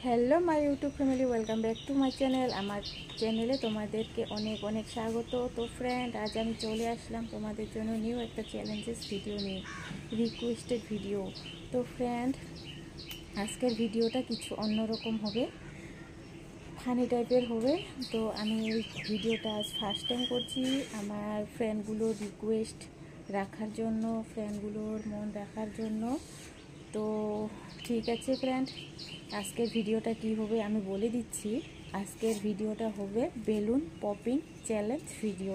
Hello my YouTube family, welcome back to my channel. আমার চ্যানেলে তোমাদেরকে অনেক অনেক স্বাগত। তো ফ্রেন্ড, আজ আমি চলে আসলাম তোমাদের জন্য নিউ একটা চ্যালেঞ্জেস ভিডিও নিয়ে, রিকোয়েস্টেড ভিডিও। তো ফ্রেন্ড, আজকের ভিডিওটা কিছু অন্যরকম হবে, ফানি টাইপের হবে। তো আমি এই ভিডিওটা আজ ফার্স্ট টাইম করছি আমার ফ্রেন্ডগুলোর রিকোয়েস্ট রাখার জন্য, ফ্রেন্ডগুলোর মন রাখার জন্য। তো ঠিক আছে ফ্রেন্ড, আজকের ভিডিওটা কি হবে আমি বলে দিচ্ছি। আজকের ভিডিওটা হবে বেলুন পপিং চ্যালেঞ্জ ভিডিও।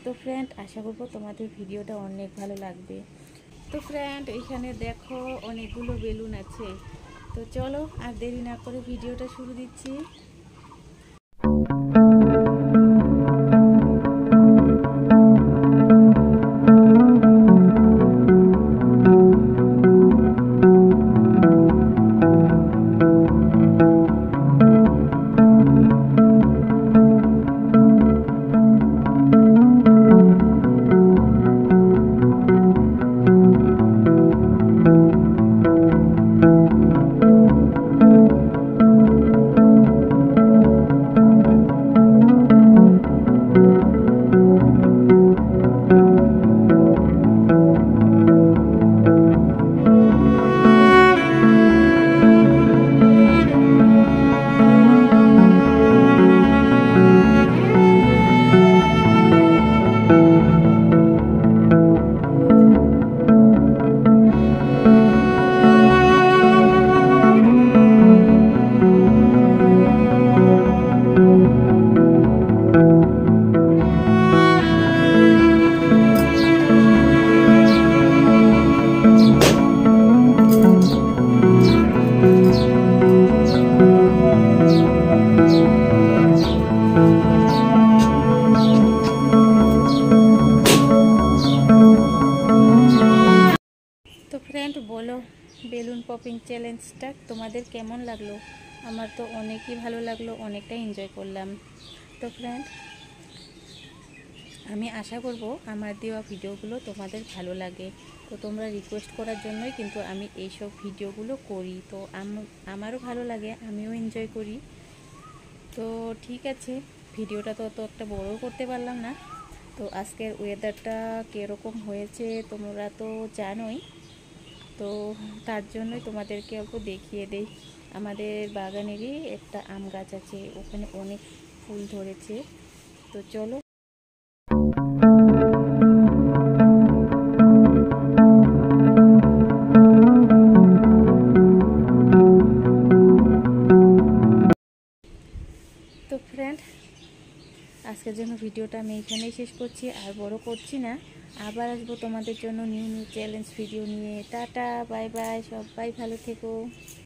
তো ফ্রেন্ড, আশা করবো তোমাদের ভিডিওটা অনেক ভালো লাগবে। তো ফ্রেন্ড, এখানে দেখো অনেকগুলো বেলুন আছে। তো চলো আর দেরি না করে ভিডিওটা শুরু দিচ্ছি। তো ফ্রেন্ড, বলো বেলুন পপিং চ্যালেঞ্জটা তোমাদের কেমন লাগলো? আমার তো অনেকই ভালো লাগলো, অনেকটা এনজয় করলাম। তো ফ্রেন্ড, আমি আশা করব আমার দেওয়া ভিডিওগুলো তোমাদের ভালো লাগে। তো তোমরা রিকোয়েস্ট করার জন্যই কিন্তু আমি এইসব ভিডিওগুলো করি। তো আমারও ভালো লাগে, আমিও এনজয় করি। তো ঠিক আছে, ভিডিওটা তো একটা বড় করতে পারলাম না। তো আজকের ওয়েদারটা কীরকম হয়েছে তোমরা তো জানোই। তো তার জন্যই তোমাদেরকে অল্প দেখিয়ে দেই। আমাদের বাগানেরই একটা আম গাছ আছে, ওখানে অনেক ফুল ধরেছে। তো চলো। তো ফ্রেন্ড, আজকের জন্য ভিডিওটা আমি এখানেই শেষ করছি, আর বড় করছি না। আবার আসবো তোমাদের জন্য নিউ নিউ চ্যালেঞ্জ ভিডিও নিয়ে। টাটা, বাই বাই, সবাই ভালো থেকো।